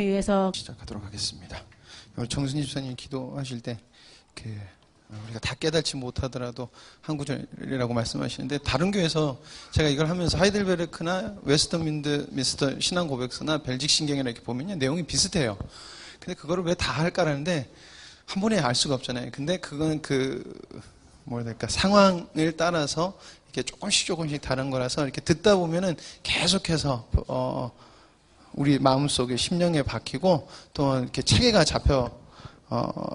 위해서 시작하도록 하겠습니다. 우리 정순희 집사님 기도하실 때 우리가 다 깨닫지 못하더라도 한 구절이라고 말씀하시는데, 다른 교회에서 제가 이걸 하면서 하이델베르크나 웨스터민스터 신앙고백서나 벨직 신경이나 이렇게 보면요, 내용이 비슷해요. 근데 그거를 왜 다 할까라는데 한 번에 알 수가 없잖아요. 근데 그거는 상황을 따라서 이렇게 조금씩 다른 거라서 이렇게 듣다 보면은 계속해서 우리 마음속에 심령에 박히고 또 이렇게 체계가 잡혀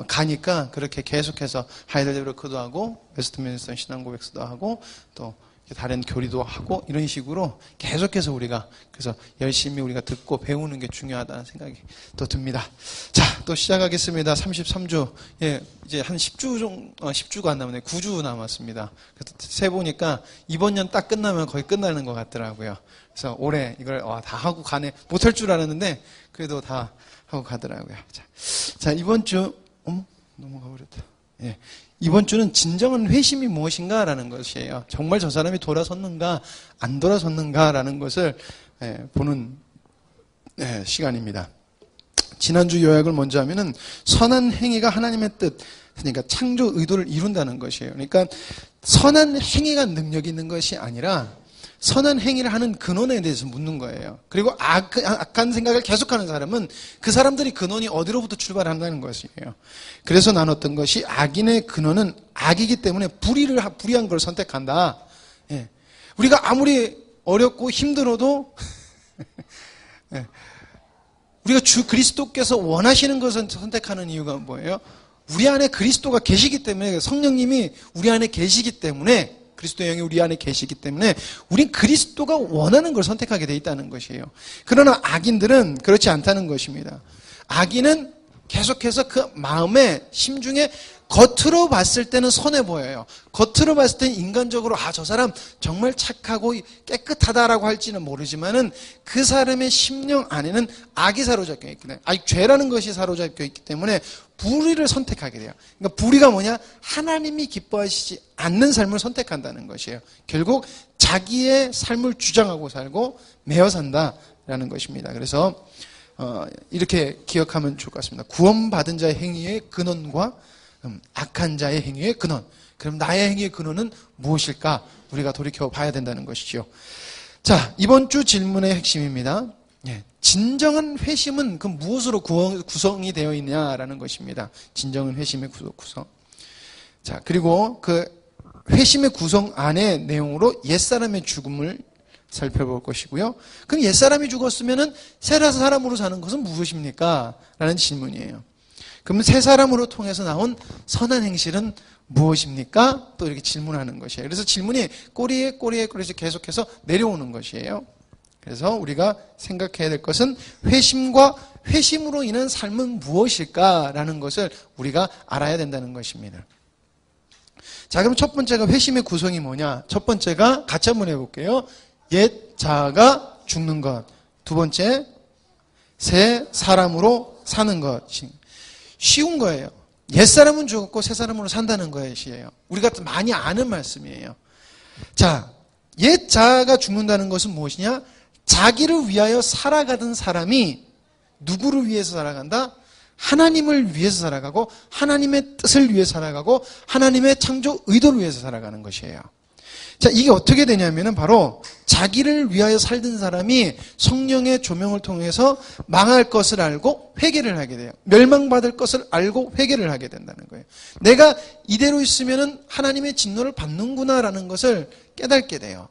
가니까 그렇게 계속해서 하이델베르크도 하고 웨스트민스터 신앙고백서도 하고 또 다른 교리도 하고 이런 식으로 계속해서 우리가 그래서 열심히 우리가 듣고 배우는 게 중요하다는 생각이 또 듭니다. 자, 또 시작하겠습니다. 33주. 예, 이제 한 10주가 안 남았네요. 9주 남았습니다. 그래서 세보니까 이번 년 딱 끝나면 거의 끝나는 것 같더라고요. 그래서 올해 이걸 다 하고 가네. 못할 줄 알았는데 그래도 다 하고 가더라고요. 자, 이번 주 넘어가 버렸다. 예. 이번 주는 진정한 회심이 무엇인가라는 것이에요. 정말 저 사람이 돌아섰는가 안 돌아섰는가라는 것을 보는 시간입니다. 지난주 요약을 먼저 하면은 선한 행위가 하나님의 뜻, 그러니까 창조 의도를 이룬다는 것이에요. 그러니까 선한 행위가 능력이 있는 것이 아니라 선한 행위를 하는 근원에 대해서 묻는 거예요. 그리고 악한 생각을 계속하는 사람은 그 사람들이 근원이 어디로부터 출발한다는 것이에요. 그래서 나눴던 것이 악인의 근원은 악이기 때문에 불의한 걸 선택한다. 예. 우리가 아무리 어렵고 힘들어도 우리가 주 그리스도께서 원하시는 것을 선택하는 이유가 뭐예요? 우리 안에 그리스도가 계시기 때문에, 성령님이 우리 안에 계시기 때문에, 그리스도의 영이 우리 안에 계시기 때문에 우린 그리스도가 원하는 걸 선택하게 돼 있다는 것이에요. 그러나 악인들은 그렇지 않다는 것입니다. 악인은 계속해서 그 마음의 심중에 겉으로 봤을 때는 선해 보여요. 겉으로 봤을 때는 인간적으로 저 사람 정말 착하고 깨끗하다라고 할지는 모르지만은 그 사람의 심령 안에는 악이 사로잡혀 있기 때문에, 죄라는 것이 사로잡혀 있기 때문에 불의를 선택하게 돼요. 그러니까 불의가 뭐냐? 하나님이 기뻐하시지 않는 삶을 선택한다는 것이에요. 결국 자기의 삶을 주장하고 살고 매어 산다라는 것입니다. 그래서 이렇게 기억하면 좋을 것 같습니다. 구원받은 자의 행위의 근원과 악한 자의 행위의 근원. 그럼 나의 행위의 근원은 무엇일까? 우리가 돌이켜 봐야 된다는 것이죠. 자, 이번 주 질문의 핵심입니다. 진정한 회심은 그 무엇으로 구성이 되어 있냐라는 것입니다. 진정한 회심의 구성. 자, 그리고 그 회심의 구성 안의 내용으로 옛사람의 죽음을 살펴볼 것이고요. 그럼 옛사람이 죽었으면은 새 사람으로 사는 것은 무엇입니까? 라는 질문이에요. 그러면 새 사람으로 통해서 나온 선한 행실은 무엇입니까? 또 이렇게 질문하는 것이에요. 그래서 질문이 꼬리에 계속해서 내려오는 것이에요. 그래서 우리가 생각해야 될 것은 회심과 회심으로 인한 삶은 무엇일까라는 것을 우리가 알아야 된다는 것입니다. 자, 그럼 첫 번째가 회심의 구성이 뭐냐? 첫 번째가 같이 한번 해볼게요. 옛 자아가 죽는 것. 두 번째, 새 사람으로 사는 것. 쉬운 거예요. 옛사람은 죽었고 새 사람으로 산다는 것이에요. 우리가 많이 아는 말씀이에요. 자, 옛 자아가 죽는다는 것은 무엇이냐? 자기를 위하여 살아가던 사람이 누구를 위해서 살아간다? 하나님을 위해서 살아가고 하나님의 뜻을 위해 살아가고 하나님의 창조 의도를 위해서 살아가는 것이에요. 자, 이게 어떻게 되냐면은 바로 자기를 위하여 살던 사람이 성령의 조명을 통해서 망할 것을 알고 회개를 하게 돼요. 멸망받을 것을 알고 회개를 하게 된다는 거예요. 내가 이대로 있으면은 하나님의 진노를 받는구나라는 것을 깨닫게 돼요.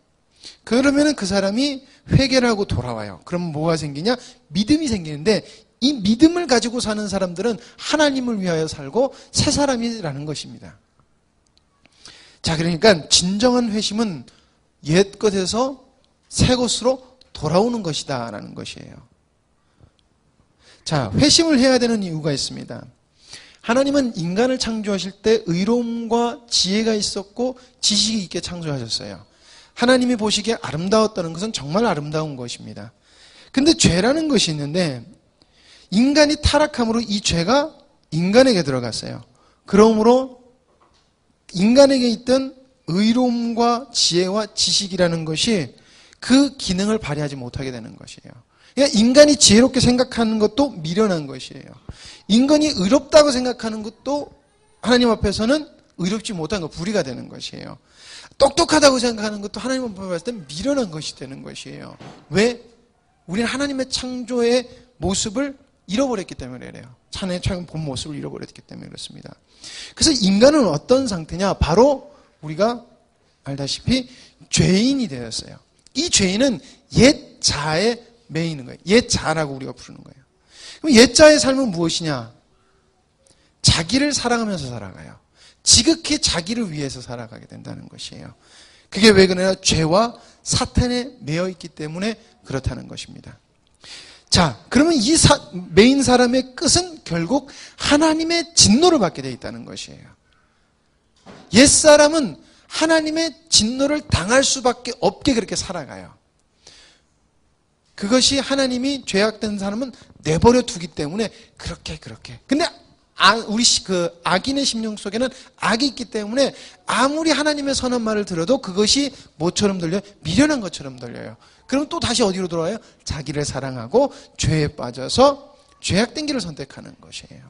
그러면은 그 사람이 회개를 하고 돌아와요. 그럼 뭐가 생기냐? 믿음이 생기는데 이 믿음을 가지고 사는 사람들은 하나님을 위하여 살고 새 사람이라는 것입니다. 자, 그러니까 진정한 회심은 옛 것에서 새 것으로 돌아오는 것이다 라는 것이에요. 자, 회심을 해야 되는 이유가 있습니다. 하나님은 인간을 창조하실 때 의로움과 지혜가 있었고 지식이 있게 창조하셨어요. 하나님이 보시기에 아름다웠다는 것은 정말 아름다운 것입니다. 근데 죄라는 것이 있는데 인간이 타락함으로 이 죄가 인간에게 들어갔어요. 그러므로 인간에게 있던 의로움과 지혜와 지식이라는 것이 그 기능을 발휘하지 못하게 되는 것이에요. 그러니까 인간이 지혜롭게 생각하는 것도 미련한 것이에요. 인간이 의롭다고 생각하는 것도 하나님 앞에서는 의롭지 못한 것, 불의가 되는 것이에요. 똑똑하다고 생각하는 것도 하나님 앞에 봤을 때 미련한 것이 되는 것이에요. 왜? 우리는 하나님의 창조의 모습을 잃어버렸기 때문에 그래요. 하나님의 창조의 본 모습을 잃어버렸기 때문에 그렇습니다. 그래서 인간은 어떤 상태냐? 바로 우리가 알다시피 죄인이 되었어요. 이 죄인은 옛 자에 매이는 거예요. 옛 자라고 우리가 부르는 거예요. 그럼 옛 자의 삶은 무엇이냐? 자기를 사랑하면서 살아가요. 지극히 자기를 위해서 살아가게 된다는 것이에요. 그게 왜 그러냐? 죄와 사탄에 매여 있기 때문에 그렇다는 것입니다. 자, 그러면 이 매인 사람의 끝은 결국 하나님의 진노를 받게 되어 있다는 것이에요. 옛사람은 하나님의 진노를 당할 수밖에 없게 그렇게 살아가요. 그것이 하나님이 죄악된 사람은 내버려 두기 때문에 그렇게. 근데 우리 악인의 심령 속에는 악이 있기 때문에 아무리 하나님의 선한 말을 들어도 그것이 뭐처럼 들려요? 미련한 것처럼 들려요. 그럼 또 다시 어디로 돌아와요? 자기를 사랑하고 죄에 빠져서 죄악된 길을 선택하는 것이에요.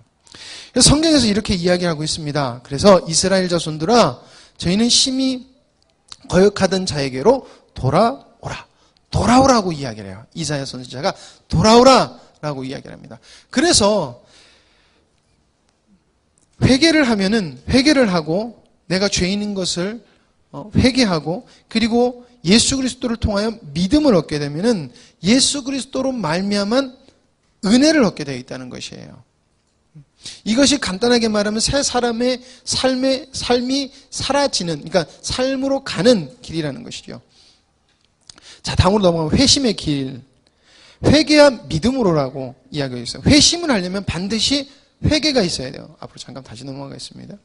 그래서 성경에서 이렇게 이야기하고 있습니다. 그래서 이스라엘 자손들아, 저희는 심히 거역하던 자에게로 돌아오라고 이야기를 해요. 이사야 선지자가 돌아오라라고 이야기를 합니다. 그래서 회개를 하고 내가 죄인인 것을 회개하고 그리고 예수 그리스도를 통하여 믿음을 얻게 되면은 예수 그리스도로 말미암은 은혜를 얻게 되어 있다는 것이에요. 이것이 간단하게 말하면 새 사람의 삶이 사라지는, 그러니까 삶으로 가는 길이라는 것이죠. 자, 다음으로 넘어가면 회심의 길. 회개와 믿음으로라고 이야기가 있어요. 회심을 하려면 반드시 회개가 있어야 돼요. 앞으로 잠깐 다시 넘어가겠습니다.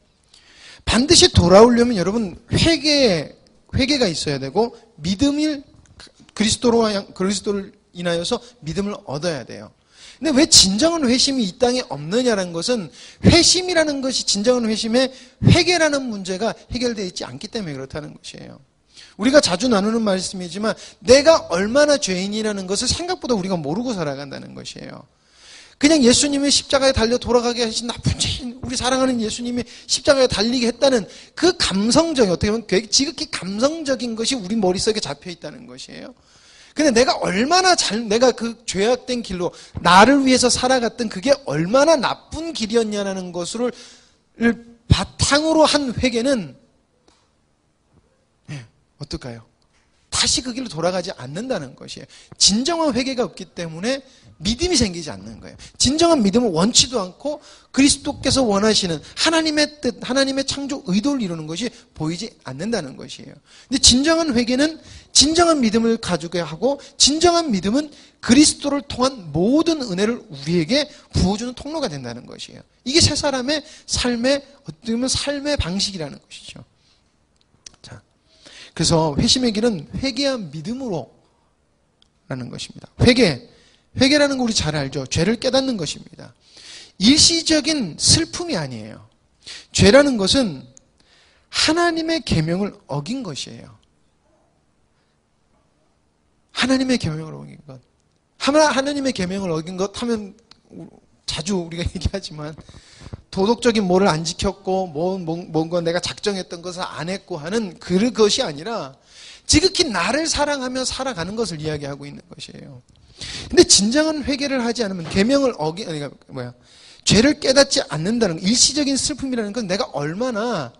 반드시 돌아오려면 여러분 회개가 있어야 되고 믿음을 그리스도를 인하여서 믿음을 얻어야 돼요. 근데 왜 진정한 회심이 이 땅에 없느냐는 것은 회심이라는 것이 진정한 회심의 회개라는 문제가 해결되어 있지 않기 때문에 그렇다는 것이에요. 우리가 자주 나누는 말씀이지만 내가 얼마나 죄인이라는 것을 생각보다 우리가 모르고 살아간다는 것이에요. 그냥 예수님이 십자가에 달려 돌아가게 하신 나쁜 죄인, 우리 사랑하는 예수님이 십자가에 달리게 했다는 그 감성적인, 어떻게 보면 지극히 감성적인 것이 우리 머릿속에 잡혀 있다는 것이에요. 근데 내가 내가 그 죄악된 길로 나를 위해서 살아갔던 그게 얼마나 나쁜 길이었냐라는 것을 바탕으로 한 회개는 어떨까요? 다시 그 길로 돌아가지 않는다는 것이에요. 진정한 회개가 없기 때문에 믿음이 생기지 않는 거예요. 진정한 믿음을 원치도 않고 그리스도께서 원하시는 하나님의 뜻, 하나님의 창조 의도를 이루는 것이 보이지 않는다는 것이에요. 근데 진정한 회개는 진정한 믿음을 가지게 하고 진정한 믿음은 그리스도를 통한 모든 은혜를 우리에게 부어주는 통로가 된다는 것이에요. 이게 새 사람의 어떻게 보면 삶의 방식이라는 것이죠. 자, 그래서 회심의 길은 회개와 믿음으로 라는 것입니다. 회개라는 거 우리 잘 알죠. 죄를 깨닫는 것입니다. 일시적인 슬픔이 아니에요. 죄라는 것은 하나님의 계명을 어긴 것이에요. 하나님의 계명을 어긴 것. 하나님의 계명을 어긴 것 하면 자주 우리가 얘기하지만 도덕적인 뭐를 안 지켰고 뭔가 내가 작정했던 것을 안 했고 하는 그것이 아니라 지극히 나를 사랑하며 살아가는 것을 이야기하고 있는 것이에요. 근데 진정한 회개를 하지 않으면 계명을 죄를 깨닫지 않는다는 일시적인 슬픔이라는 건 내가 얼마나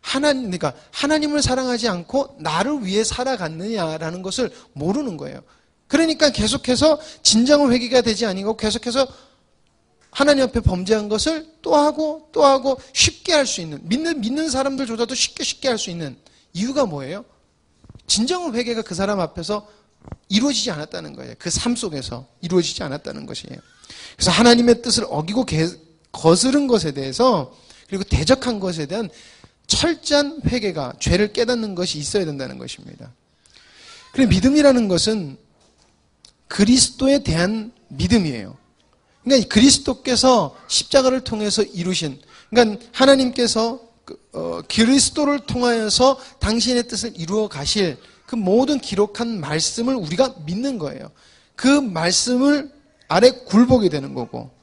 하나님을 사랑하지 않고 나를 위해 살아갔느냐라는 것을 모르는 거예요. 그러니까 계속해서 진정한 회개가 되지 아니고 계속해서 하나님 앞에 범죄한 것을 또 하고 쉽게 할 수 있는, 믿는 사람들조차도 쉽게 할 수 있는 이유가 뭐예요? 진정한 회개가 그 사람 앞에서 이루어지지 않았다는 거예요. 그 삶 속에서 이루어지지 않았다는 것이에요. 그래서 하나님의 뜻을 어기고 거스른 것에 대해서 그리고 대적한 것에 대한 철저한 회개가, 죄를 깨닫는 것이 있어야 된다는 것입니다. 그리고 믿음이라는 것은 그리스도에 대한 믿음이에요. 그러니까 그리스도께서 십자가를 통해서 이루신, 그러니까 하나님께서 그리스도를 통하여서 당신의 뜻을 이루어 가실 그 모든 기록한 말씀을 우리가 믿는 거예요. 그 말씀을 아래 굴복이 되는 거고,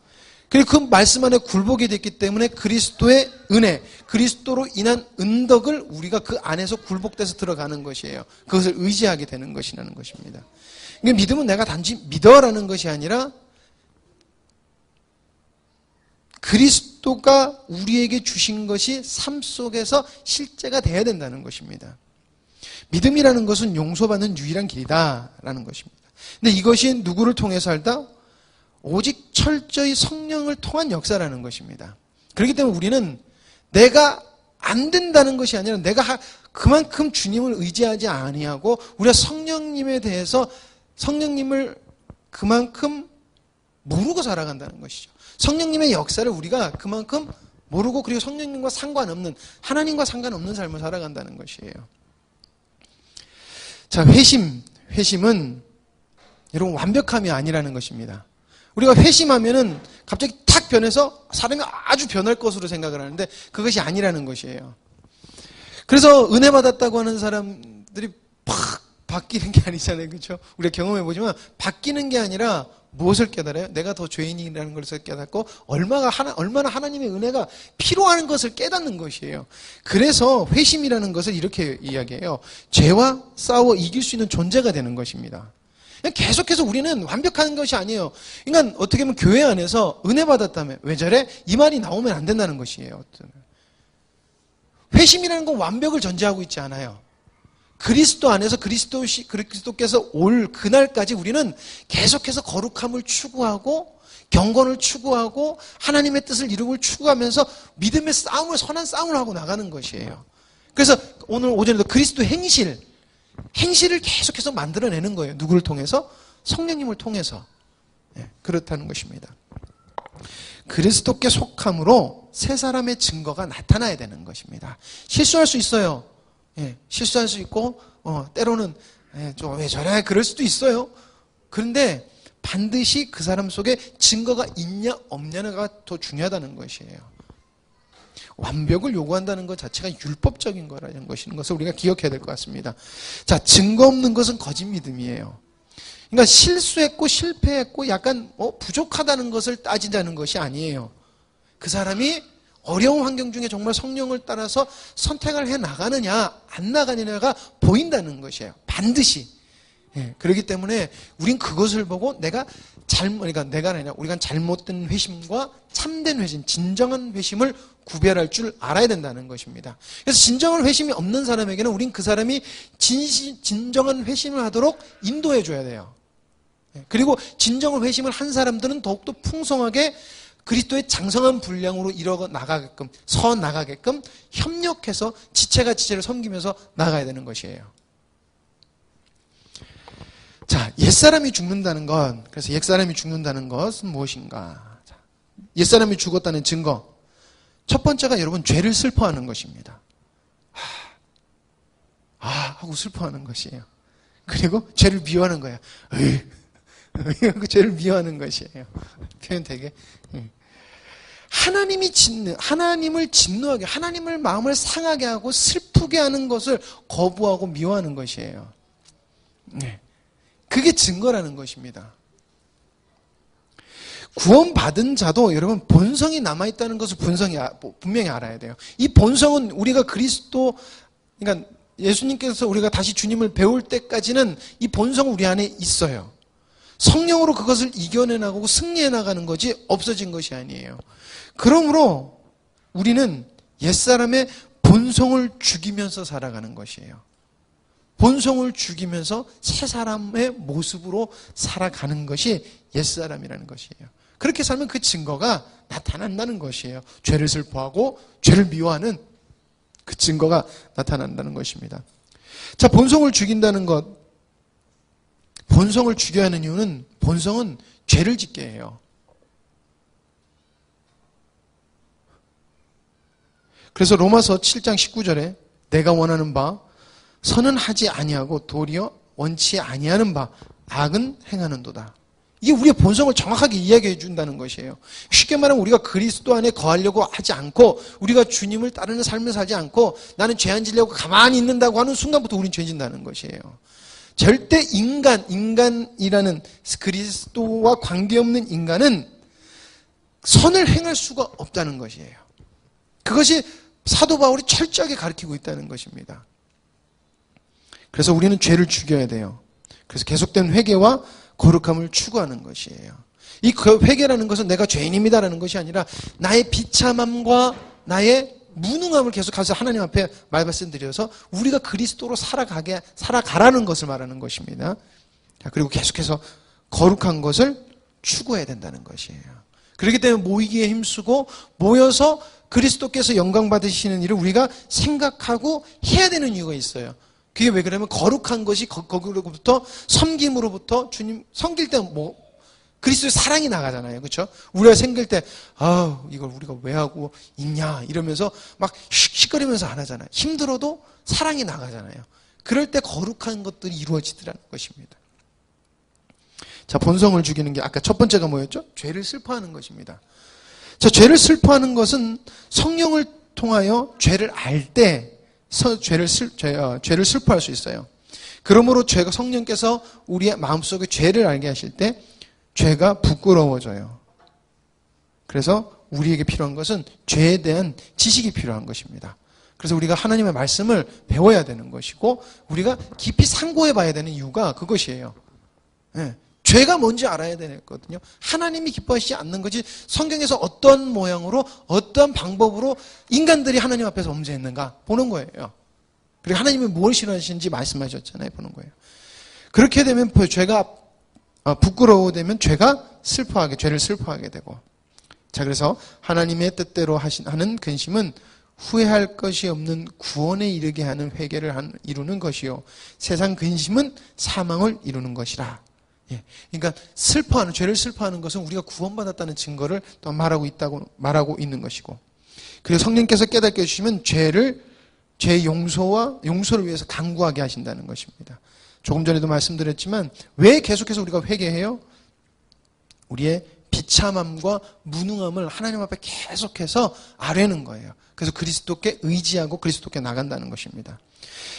그리고 그 말씀 안에 굴복이 됐기 때문에 그리스도의 은혜, 그리스도로 인한 은덕을 우리가 그 안에서 굴복돼서 들어가는 것이에요. 그것을 의지하게 되는 것이라는 것입니다. 그러니까 믿음은 내가 단지 믿어라는 것이 아니라 그리스도가 우리에게 주신 것이 삶 속에서 실제가 돼야 된다는 것입니다. 믿음이라는 것은 용서받는 유일한 길이다라는 것입니다. 근데 이것이 누구를 통해서 한다? 오직 철저히 성령을 통한 역사라는 것입니다. 그렇기 때문에 우리는 내가 안 된다는 것이 아니라 내가 그만큼 주님을 의지하지 아니하고 우리가 성령님에 대해서 성령님을 그만큼 모르고 살아간다는 것이죠. 성령님의 역사를 우리가 그만큼 모르고 그리고 성령님과 상관없는, 하나님과 상관없는 삶을 살아간다는 것이에요. 자, 회심은 여러분 완벽함이 아니라는 것입니다. 우리가 회심하면은 갑자기 탁 변해서 사람이 아주 변할 것으로 생각을 하는데 그것이 아니라는 것이에요. 그래서 은혜 받았다고 하는 사람들이 팍 바뀌는 게 아니잖아요. 그렇죠? 우리가 경험해 보지만 바뀌는 게 아니라 무엇을 깨달아요? 내가 더 죄인이라는 것을 깨닫고 얼마나 하나님의 은혜가 필요한 것을 깨닫는 것이에요. 그래서 회심이라는 것을 이렇게 이야기해요. 죄와 싸워 이길 수 있는 존재가 되는 것입니다. 계속해서 우리는 완벽한 것이 아니에요. 그러니까 어떻게 보면 교회 안에서 은혜 받았다며 왜 저래? 이 말이 나오면 안 된다는 것이에요. 회심이라는 건 완벽을 전제하고 있지 않아요. 그리스도 안에서 그리스도께서 올 그날까지 우리는 계속해서 거룩함을 추구하고 경건을 추구하고 하나님의 뜻을 이루고 추구하면서 믿음의 싸움을, 선한 싸움을 하고 나가는 것이에요. 그래서 오늘 오전에도 그리스도 행실을 계속해서 만들어내는 거예요. 누구를 통해서? 성령님을 통해서. 그렇다는 것입니다. 그리스도께 속함으로 새 사람의 증거가 나타나야 되는 것입니다. 실수할 수 있어요. 실수할 수 있고 때로는 좀 왜 저래 그럴 수도 있어요. 그런데 반드시 그 사람 속에 증거가 있냐 없냐가 더 중요하다는 것이에요. 완벽을 요구한다는 것 자체가 율법적인 거라는 것을 우리가 기억해야 될 것 같습니다. 자, 증거 없는 것은 거짓 믿음이에요. 그러니까 실수했고 실패했고 약간 부족하다는 것을 따지자는 것이 아니에요. 그 사람이 어려운 환경 중에 정말 성령을 따라서 선택을 해 나가느냐 안 나가느냐가 보인다는 것이에요. 반드시. 그렇기 때문에 우린 그것을 보고 우리가 잘못된 회심과 참된 회심, 진정한 회심을 구별할 줄 알아야 된다는 것입니다. 그래서 진정한 회심이 없는 사람에게는 우린 그 사람이 진정한 회심을 하도록 인도해 줘야 돼요. 그리고 진정한 회심을 한 사람들은 더욱더 풍성하게 그리스도의 장성한 분량으로 서 나가게끔 협력해서 지체가 지체를 섬기면서 나가야 되는 것이에요. 자, 옛사람이 죽는다는 것은 무엇인가? 자, 옛사람이 죽었다는 증거. 첫 번째가 여러분 죄를 슬퍼하는 것입니다. 하고 슬퍼하는 것이에요. 그리고 죄를 미워하는 거야. 그 죄를 미워하는 것이에요. 표현 되게. 하나님을 진노하게, 하나님을 마음을 상하게 하고 슬프게 하는 것을 거부하고 미워하는 것이에요. 그게 증거라는 것입니다. 구원받은 자도 여러분 본성이 남아있다는 것을 분명히 알아야 돼요. 이 본성은 우리가 그러니까 예수님께서 우리가 다시 주님을 배울 때까지는 이 본성은 우리 안에 있어요. 성령으로 그것을 이겨내 나가고 승리해 나가는 거지 없어진 것이 아니에요. 그러므로 우리는 옛사람의 본성을 죽이면서 살아가는 것이에요. 본성을 죽이면서 새 사람의 모습으로 살아가는 것이 옛사람이라는 것이에요. 그렇게 살면 그 증거가 나타난다는 것이에요. 죄를 슬퍼하고 죄를 미워하는 그 증거가 나타난다는 것입니다. 자, 본성을 죽인다는 것. 본성을 죽여야 하는 이유는 본성은 죄를 짓게 해요. 그래서 로마서 7장 19절에 내가 원하는 바 선은 하지 아니하고 도리어 원치 아니하는 바 악은 행하는도다. 이게 우리의 본성을 정확하게 이야기해 준다는 것이에요. 쉽게 말하면 우리가 그리스도 안에 거하려고 하지 않고 우리가 주님을 따르는 삶을 살지 않고 나는 죄 안 지려고 가만히 있는다고 하는 순간부터 우리는 죄 진다는 것이에요. 절대 인간이라는 그리스도와 관계없는 인간은 선을 행할 수가 없다는 것이에요. 그것이 사도 바울이 철저하게 가르치고 있다는 것입니다. 그래서 우리는 죄를 죽여야 돼요. 그래서 계속된 회개와 거룩함을 추구하는 것이에요. 이 회개라는 것은 내가 죄인입니다라는 것이 아니라 나의 비참함과 나의 무능함을 계속해서 하나님 앞에 말씀드려서 우리가 그리스도로 살아가라는 것을 말하는 것입니다. 그리고 계속해서 거룩한 것을 추구해야 된다는 것이에요. 그렇기 때문에 모이기에 힘쓰고 모여서 그리스도께서 영광 받으시는 일을 우리가 생각하고 해야 되는 이유가 있어요. 그게 왜 그러냐면 거룩한 것이 거기로부터 섬김으로부터 주님 섬길 때 그리스도의 사랑이 나가잖아요. 그렇죠? 우리가 생길 때 이걸 우리가 왜 하고 있냐 이러면서 막 씩씩거리면서 안 하잖아요. 힘들어도 사랑이 나가잖아요. 그럴 때 거룩한 것들이 이루어지더라는 것입니다. 자, 본성을 죽이는 게 아까 첫 번째가 뭐였죠? 죄를 슬퍼하는 것입니다. 자, 죄를 슬퍼하는 것은 성령을 통하여 죄를 알 때 죄를 슬퍼할 수 있어요. 그러므로 죄가 성령께서 우리의 마음속에 죄를 알게 하실 때 죄가 부끄러워져요. 그래서 우리에게 필요한 것은 죄에 대한 지식이 필요한 것입니다. 그래서 우리가 하나님의 말씀을 배워야 되는 것이고 우리가 깊이 상고해 봐야 되는 이유가 그것이에요. 네. 죄가 뭔지 알아야 되거든요. 하나님이 기뻐하시지 않는 것이 성경에서 어떤 모양으로 어떤 방법으로 인간들이 하나님 앞에서 범죄했는가 보는 거예요. 그리고 하나님이 무엇을 싫어하시는지 말씀하셨잖아요. 보는 거예요. 그렇게 되면 죄가 부끄러워되면 죄를 슬퍼하게 되고. 자, 그래서 하나님의 뜻대로 하는 근심은 후회할 것이 없는 구원에 이르게 하는 회개를 이루는 것이요. 세상 근심은 사망을 이루는 것이라. 예. 그러니까 죄를 슬퍼하는 것은 우리가 구원받았다는 증거를 또 말하고 있는 것이고. 그리고 성령께서 깨닫게 해주시면 죄의 용서를 위해서 간구하게 하신다는 것입니다. 조금 전에도 말씀드렸지만 왜 계속해서 우리가 회개해요? 우리의 비참함과 무능함을 하나님 앞에 계속해서 아뢰는 거예요. 그래서 그리스도께 의지하고 그리스도께 나간다는 것입니다.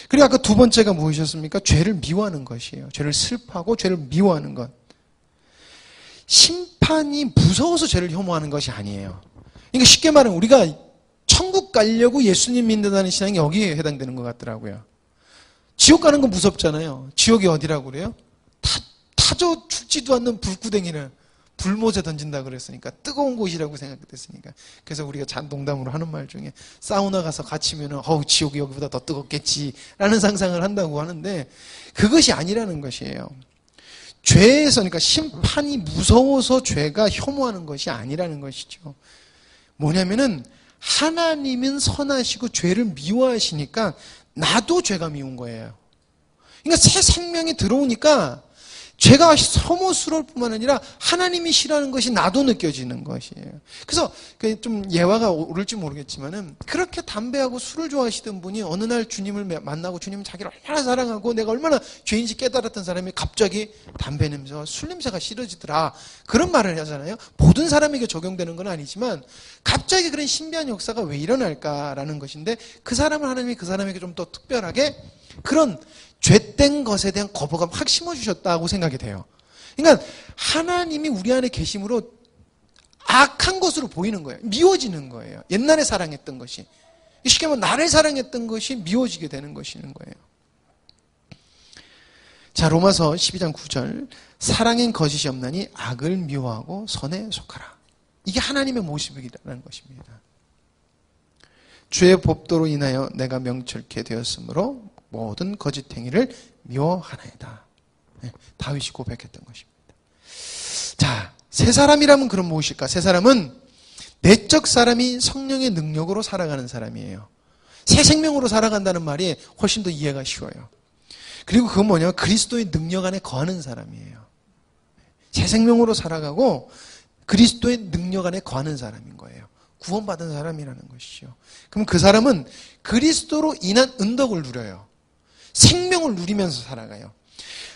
그리고 아까 두 번째가 무엇이었습니까? 죄를 미워하는 것이에요. 죄를 슬퍼하고 죄를 미워하는 것. 심판이 무서워서 죄를 혐오하는 것이 아니에요. 그러니까 쉽게 말하면 우리가 천국 가려고 예수님 믿는다는 신앙이 여기에 해당되는 것 같더라고요. 지옥 가는 건 무섭잖아요. 지옥이 어디라고 그래요? 타져 죽지도 않는 불구덩이를 불못에 던진다 그랬으니까 뜨거운 곳이라고 생각됐으니까. 그래서 우리가 농담으로 하는 말 중에 사우나 가서 갇히면은 지옥이 여기보다 더 뜨겁겠지라는 상상을 한다고 하는데 그것이 아니라는 것이에요. 죄에서 그러니까 심판이 무서워서 죄가 혐오하는 것이 아니라는 것이죠. 뭐냐면은 하나님은 선하시고 죄를 미워하시니까 나도 죄가 미운 거예요. 그러니까 새 생명이 들어오니까 죄가 혐오스러울 뿐만 아니라 하나님이 싫어하는 것이 나도 느껴지는 것이에요. 그래서 좀 예화가 오를지 모르겠지만은 그렇게 담배하고 술을 좋아하시던 분이 어느 날 주님을 만나고 주님은 자기를 얼마나 사랑하고 내가 얼마나 죄인지 깨달았던 사람이 갑자기 담배 냄새와 술 냄새가 싫어지더라. 그런 말을 하잖아요. 모든 사람에게 적용되는 건 아니지만 갑자기 그런 신비한 역사가 왜 일어날까라는 것인데 그 사람은 하나님이 그 사람에게 좀 더 특별하게 그런 죄된 것에 대한 거부감 확 심어주셨다고 생각이 돼요. 그러니까 하나님이 우리 안에 계심으로 악한 것으로 보이는 거예요. 미워지는 거예요. 옛날에 사랑했던 것이. 쉽게 말하면 나를 사랑했던 것이 미워지게 되는 것이는 거예요. 자, 로마서 12장 9절 사랑엔 거짓이 없나니 악을 미워하고 선에 속하라. 이게 하나님의 모습이라는 것입니다. 주의 법도로 인하여 내가 명철케 되었으므로 모든 거짓 행위를 미워하나이다. 네, 다윗이 고백했던 것입니다. 자, 새 사람이라면 그럼 무엇일까? 새 사람은 내적 사람이 성령의 능력으로 살아가는 사람이에요. 새 생명으로 살아간다는 말이 훨씬 더 이해가 쉬워요. 그리고 그건 뭐냐면 그리스도의 능력 안에 거하는 사람이에요. 새 생명으로 살아가고 그리스도의 능력 안에 거하는 사람인 거예요. 구원받은 사람이라는 것이죠. 그럼 그 사람은 그리스도로 인한 은덕을 누려요. 생명을 누리면서 살아가요.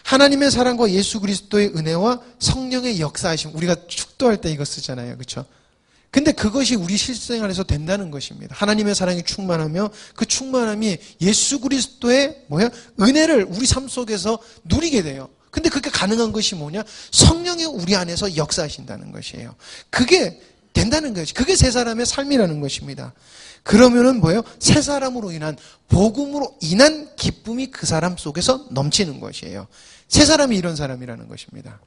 하나님의 사랑과 예수 그리스도의 은혜와 성령의 역사하심. 우리가 축도할 때 이거 쓰잖아요. 그렇죠? 근데 그것이 우리 실생활에서 된다는 것입니다. 하나님의 사랑이 충만하며 그 충만함이 예수 그리스도의 은혜를 우리 삶 속에서 누리게 돼요. 근데 그게 가능한 것이 뭐냐? 성령이 우리 안에서 역사하신다는 것이에요. 그게 된다는 것이. 그게 새 사람의 삶이라는 것입니다. 그러면은 새 사람으로 인한, 복음으로 인한 기쁨이 그 사람 속에서 넘치는 것이에요. 새 사람이 이런 사람이라는 것입니다.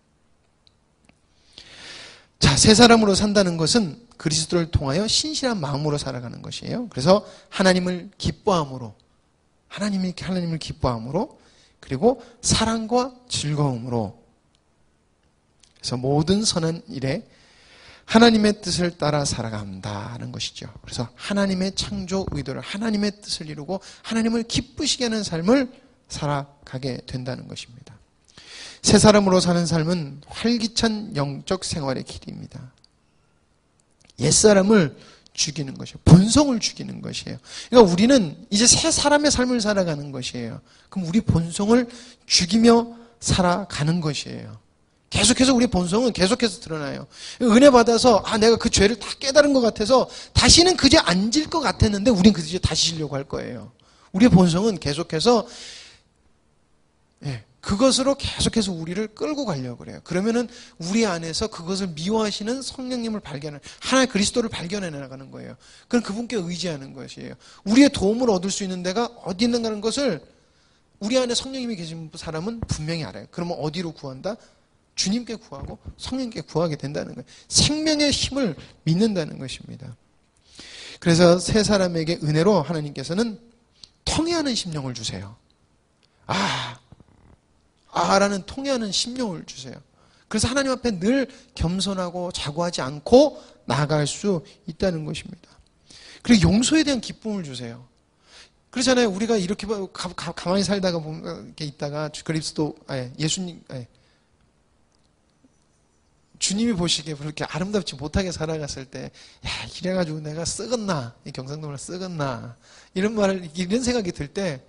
자, 새 사람으로 산다는 것은 그리스도를 통하여 신실한 마음으로 살아가는 것이에요. 그래서 하나님을 기뻐함으로, 하나님을 기뻐함으로, 그리고 사랑과 즐거움으로, 그래서 모든 선한 일에 하나님의 뜻을 따라 살아간다는 것이죠. 그래서 하나님의 창조 의도를, 하나님의 뜻을 이루고 하나님을 기쁘시게 하는 삶을 살아가게 된다는 것입니다. 새 사람으로 사는 삶은 활기찬 영적 생활의 길입니다. 옛사람을 죽이는 것이에요. 본성을 죽이는 것이에요. 그러니까 우리는 이제 새 사람의 삶을 살아가는 것이에요. 그럼 우리 본성을 죽이며 살아가는 것이에요. 계속해서 우리 본성은 계속해서 드러나요. 은혜 받아서 내가 그 죄를 다 깨달은 것 같아서 다시는 그 죄 안 질 것 같았는데 우린 그 죄 다시 지려고 할 거예요. 우리의 본성은 계속해서 그것으로 계속해서 우리를 끌고 가려고 그래요. 그러면은 우리 안에서 그것을 미워하시는 성령님을 하나의 그리스도를 발견해 나가는 거예요. 그럼 그분께 의지하는 것이에요. 우리의 도움을 얻을 수 있는 데가 어디 있는가는 것을 우리 안에 성령님이 계신 사람은 분명히 알아요. 그러면 어디로 구한다? 주님께 구하고 성령님께 구하게 된다는 거예요. 생명의 힘을 믿는다는 것입니다. 그래서 새 사람에게 은혜로 하나님께서는 통회하는 심령을 주세요. 라는 통회하는 심령을 주세요. 그래서 하나님 앞에 늘 겸손하고 자고하지 않고 나아갈 수 있다는 것입니다. 그리고 용서에 대한 기쁨을 주세요. 그렇잖아요. 우리가 이렇게 가만히 살다가 이렇게 있다가 주님이 보시기에 그렇게 아름답지 못하게 살아갔을 때, 이래가지고 내가 썩었나? 이 경상도말 썩었나? 이런 생각이 들 때,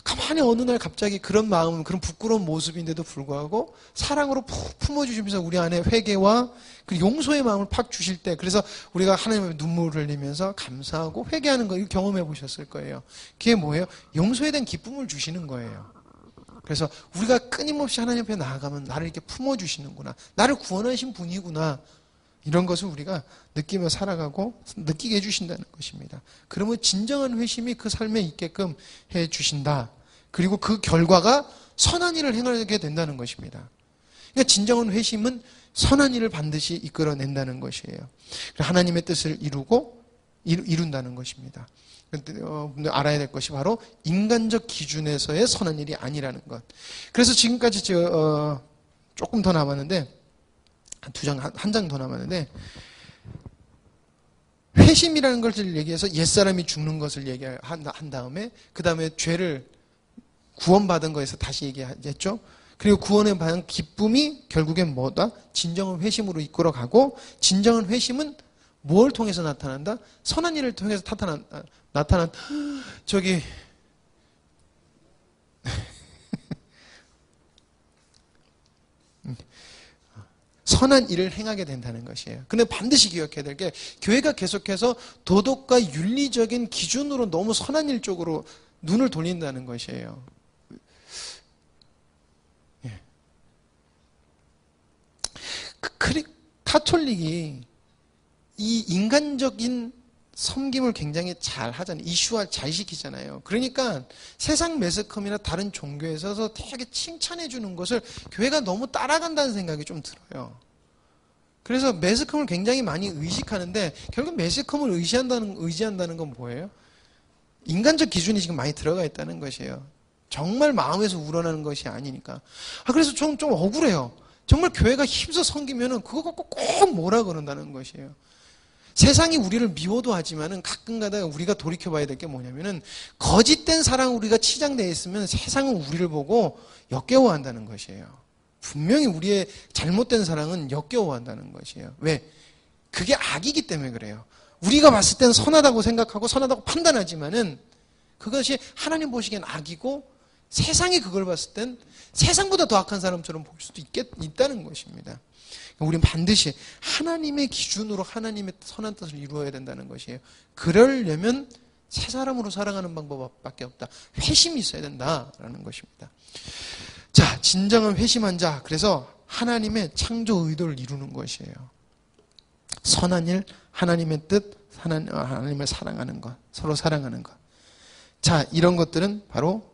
가만히 어느 날 갑자기 그런 마음, 그런 부끄러운 모습인데도 불구하고 사랑으로 푹 품어주시면서 우리 안에 회개와 그 용서의 마음을 팍 주실 때, 그래서 우리가 하나님의 눈물을 흘리면서 감사하고 회개하는 거, 이거 경험해 보셨을 거예요. 그게 뭐예요? 용서에 대한 기쁨을 주시는 거예요. 그래서 우리가 끊임없이 하나님 앞에 나아가면 나를 이렇게 품어주시는구나. 나를 구원하신 분이구나. 이런 것을 우리가 느끼며 살아가고 느끼게 해주신다는 것입니다. 그러면 진정한 회심이 그 삶에 있게끔 해주신다. 그리고 그 결과가 선한 일을 행하게 된다는 것입니다. 그러니까 진정한 회심은 선한 일을 반드시 이끌어낸다는 것이에요. 하나님의 뜻을 이룬다는 것입니다. 알아야 될 것이 바로 인간적 기준에서의 선한 일이 아니라는 것. 그래서 지금까지 조금 더 남았는데, 한 장 더 남았는데, 회심이라는 것을 얘기해서 옛사람이 죽는 것을 얘기한 다음에, 그 다음에 죄를 구원받은 거에서 다시 얘기했죠. 그리고 구원에 받은 기쁨이 결국엔 뭐다? 진정한 회심으로 이끌어가고, 진정한 회심은 뭘 통해서 나타난다? 선한 일을 통해서 선한 일을 행하게 된다는 것이에요. 근데 반드시 기억해야 될 게, 교회가 계속해서 도덕과 윤리적인 기준으로 너무 선한 일 쪽으로 눈을 돌린다는 것이에요. 카톨릭이 이 인간적인 섬김을 굉장히 잘 하잖아요. 이슈화 잘 시키잖아요. 그러니까 세상 매스컴이나 다른 종교에서 되게 칭찬해 주는 것을 교회가 너무 따라간다는 생각이 좀 들어요. 그래서 매스컴을 굉장히 많이 의식하는데, 결국 매스컴을 의지한다는 건 뭐예요? 인간적 기준이 지금 많이 들어가 있다는 것이에요. 정말 마음에서 우러나는 것이 아니니까. 그래서 좀 억울해요. 정말 교회가 힘써 섬기면은 그거 갖고 꼭 뭐라 그런다는 것이에요. 세상이 우리를 미워도 하지만은 가끔 가다가 우리가 돌이켜봐야 될 게 뭐냐면은, 거짓된 사랑 우리가 치장되어 있으면 세상은 우리를 보고 역겨워한다는 것이에요. 분명히 우리의 잘못된 사랑은 역겨워한다는 것이에요. 왜? 그게 악이기 때문에 그래요. 우리가 봤을 때는 선하다고 생각하고 선하다고 판단하지만은 그것이 하나님 보시기엔 악이고 세상이 그걸 봤을 땐 세상보다 더 악한 사람처럼 볼 수도 있다는 것입니다. 우리는 반드시 하나님의 기준으로 하나님의 선한 뜻을 이루어야 된다는 것이에요. 그러려면 새 사람으로 살아가는 방법밖에 없다. 회심이 있어야 된다라는 것입니다. 자, 진정한 회심한 자. 그래서 하나님의 창조 의도를 이루는 것이에요. 선한 일, 하나님의 뜻, 하나님을 사랑하는 것, 서로 사랑하는 것. 자, 이런 것들은 바로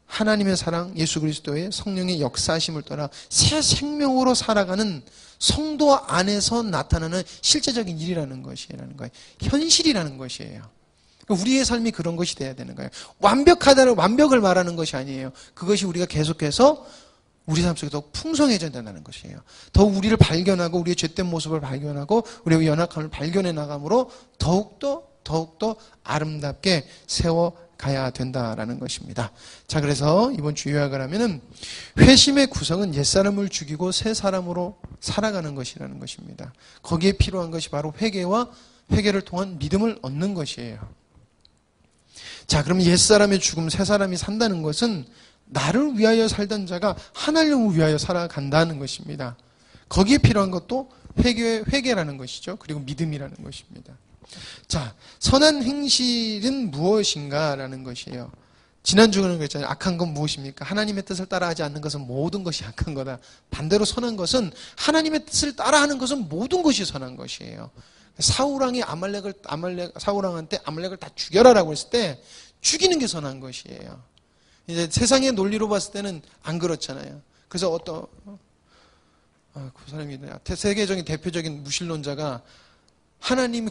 하나님의 사랑, 예수 그리스도의 성령의 역사하심을 따라 새 생명으로 살아가는 성도 안에서 나타나는 실제적인 일이라는 것이라는 거예요. 현실이라는 것이에요. 우리의 삶이 그런 것이 돼야 되는 거예요. 완벽하다는 완벽을 말하는 것이 아니에요. 그것이 우리가 계속해서 우리 삶 속에 더 풍성해져야 된다는 것이에요. 더욱 우리를 발견하고 우리의 죄된 모습을 발견하고 우리의 연약함을 발견해 나감으로 더욱더 아름답게 세워가야 된다라는 것입니다. 자, 그래서 이번 주 요약을 하면은 회심의 구성은 옛사람을 죽이고 새 사람으로 살아가는 것이라는 것입니다. 거기에 필요한 것이 바로 회개와 회개를 통한 믿음을 얻는 것이에요. 자, 그럼 옛사람의 죽음, 새 사람이 산다는 것은 나를 위하여 살던 자가 하나님을 위하여 살아간다는 것입니다. 거기에 필요한 것도 회개라는 것이죠. 그리고 믿음이라는 것입니다. 자, 선한 행실은 무엇인가라는 것이에요. 지난주에는 그랬잖아요. 악한 건 무엇입니까? 하나님의 뜻을 따라하지 않는 것은 모든 것이 악한 거다. 반대로 선한 것은 하나님의 뜻을 따라하는 것은 모든 것이 선한 것이에요. 사울왕이 사울왕한테 아말렉을 다 죽여라라고 했을 때 죽이는 게 선한 것이에요. 이제 세상의 논리로 봤을 때는 안 그렇잖아요. 그래서 그 사람이 세계적인 대표적인 무신론자가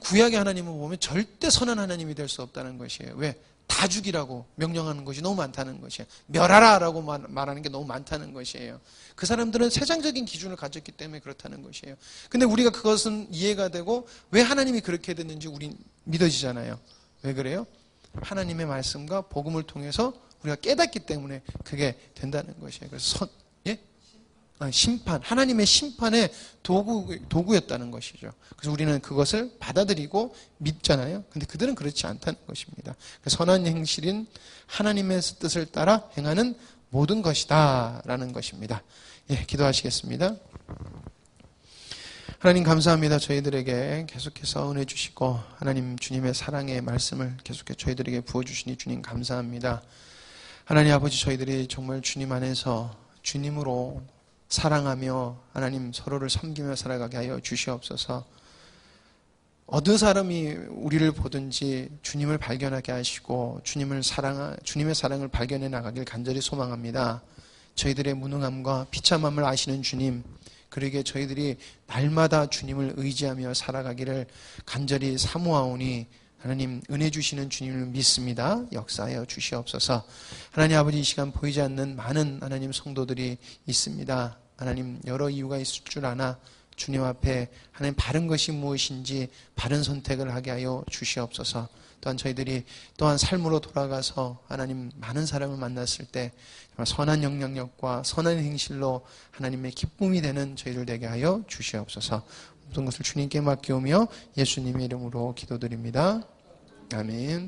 구약의 하나님을 보면 절대 선한 하나님이 될 수 없다는 것이에요. 왜? 다 죽이라고 명령하는 것이 너무 많다는 것이에요. 멸하라라고 말하는 게 너무 많다는 것이에요. 그 사람들은 세상적인 기준을 가졌기 때문에 그렇다는 것이에요. 근데 우리가 그것은 이해가 되고 왜 하나님이 그렇게 됐는지 우린 믿어지잖아요. 왜 그래요? 하나님의 말씀과 복음을 통해서 우리가 깨닫기 때문에 그게 된다는 것이에요. 그래서 심판, 하나님의 심판의 도구였다는 것이죠. 그래서 우리는 그것을 받아들이고 믿잖아요. 근데 그들은 그렇지 않다는 것입니다. 선한 행실인 하나님의 뜻을 따라 행하는 모든 것이다 라는 것입니다. 예, 기도하시겠습니다. 하나님 감사합니다. 저희들에게 계속해서 은혜 주시고 하나님 주님의 사랑의 말씀을 계속해서 저희들에게 부어주시니 주님 감사합니다. 하나님 아버지, 저희들이 정말 주님 안에서 주님으로 사랑하며 하나님 서로를 섬기며 살아가게 하여 주시옵소서. 어느 사람이 우리를 보든지 주님을 발견하게 하시고 주님의 사랑을 발견해 나가길 간절히 소망합니다. 저희들의 무능함과 비참함을 아시는 주님, 그러기에 저희들이 날마다 주님을 의지하며 살아가기를 간절히 사모하오니 하나님 은혜 주시는 주님을 믿습니다. 역사하여 주시옵소서. 하나님 아버지, 이 시간 보이지 않는 많은 하나님 성도들이 있습니다. 하나님 여러 이유가 있을 줄 아나 주님 앞에 하나님 바른 것이 무엇인지 바른 선택을 하게 하여 주시옵소서. 또한 저희들이 또한 삶으로 돌아가서 하나님 많은 사람을 만났을 때 선한 영향력과 선한 행실로 하나님의 기쁨이 되는 저희들 되게 하여 주시옵소서. 모든 것을 주님께 맡기오며 예수님의 이름으로 기도드립니다. 아멘.